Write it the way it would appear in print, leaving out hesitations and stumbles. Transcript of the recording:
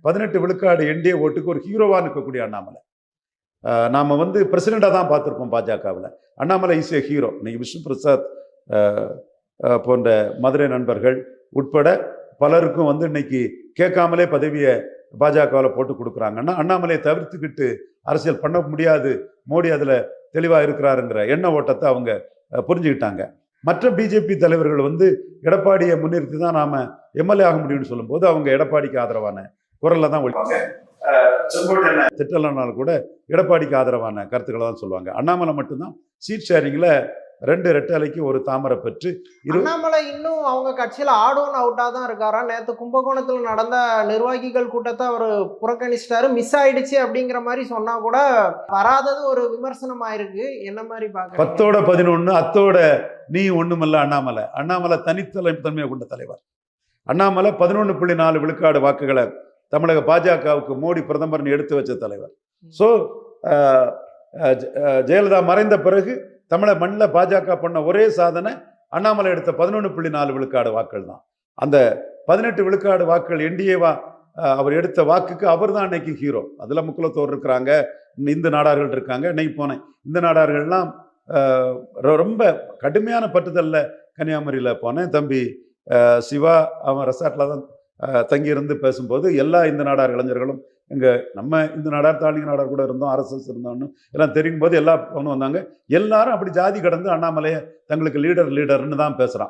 18 விழுக்காடு என்டிஏ ஓட்டுக்கு ஒரு ஹீரோவா நிற்கக்கூடிய அண்ணாமலை. நாம பிரசிடண்டா தான் பார்த்துருப்போம் பாஜகவில். Annamalai is a hero. இன்னைக்கு விஷ்ணு பிரசாத் போன்ற மதுரை நண்பர்கள் உட்பட பலருக்கும் இன்னைக்கு கேட்காமலே பதவியை பாஜகவில் போட்டு கொடுக்குறாங்கன்னா அண்ணாமலையை தவிர்த்துக்கிட்டு அரசியல் பண்ண முடியாது, மோடி அதில் தெளிவாக இருக்கிறாருங்கிற எண்ண ஓட்டத்தை அவங்க புரிஞ்சுக்கிட்டாங்க. மற்ற பிஜேபி தலைவர்கள் எடப்பாடியை முன்னிறுத்தி தான் நாம எம்எல்ஏ ஆக முடியும்னு சொல்லும்போது அவங்க எடப்பாடிக்கு ஆதரவான குரல்ல தான் ஒழிப்பாங்க. திட்டலனாலும் கூட எடப்பாடிக்கு ஆதரவான கருத்துக்களை தான் சொல்லுவாங்க. அண்ணாமலை மட்டும்தான் சீட் ஷேரிங்ல 2 ரெட்டலைக்கு ஒரு தாமரை பெற்று. அண்ணாமலை இன்னும் அவங்க கட்சியில ஆடோன் அவுட்டா தான் இருக்காரா? நேற்று கும்பகோணத்துல நடந்த நிர்வாகிகள் கூட்டத்தை அவர் புறக்கணிச்சிட்டாரு, மிஸ் ஆயிடுச்சு அப்படிங்கிற மாதிரி சொன்னா கூட வராதது ஒரு விமர்சனம் ஆயிருக்கு. என்ன மாதிரி பாக்க? 10ஓட 11 அத்தோட நீ ஒண்ணுமல்ல அண்ணாமலை. அண்ணாமலை தனித்தன்மையை கொண்ட தலைவர். அண்ணாமலை 11.4 விழுக்காடு வாக்குகளை தமிழக பாஜகவுக்கு மோடி பிரதமர்னு எடுத்து வச்ச தலைவர். ஸோ ஜெயலலிதா மறைந்த பிறகு தமிழக மண்ணில் பாஜக பண்ண ஒரே சாதனை அண்ணாமலை எடுத்த 11.4 விழுக்காடு வாக்குகள் தான். அந்த 18 விழுக்காடு வாக்குகள் என்டிஏவா அவர் எடுத்த வாக்குக்கு அவர் தான் அன்னைக்கு ஹீரோ. அதில் முக்குலத்தோர் இருக்கிறாங்க, இந்து நாடார்கள் இருக்காங்க. இன்னைக்கு போனேன், இந்த நாடார்கள்லாம் ரொம்ப கடுமையான பட்டுதல்ல கன்னியாகுமரியில் போனேன். தம்பி சிவா அவன் ரெசார்ட்டில் தான் தங்கியிருந்து பேசும்போது எல்லா இந்து நாடார் இளைஞர்களும் நம்ம இந்த நாடார் தாலிங்க நாடார் கூட இருந்தோம், RSS இருந்தோம்னு எல்லாம் தெரியும் போது எல்லா வந்தாங்க. எல்லாரும் அப்படி ஜாதி கடந்து அண்ணாமலையை தங்களுக்கு லீடர்னு தான் பேசுறான்.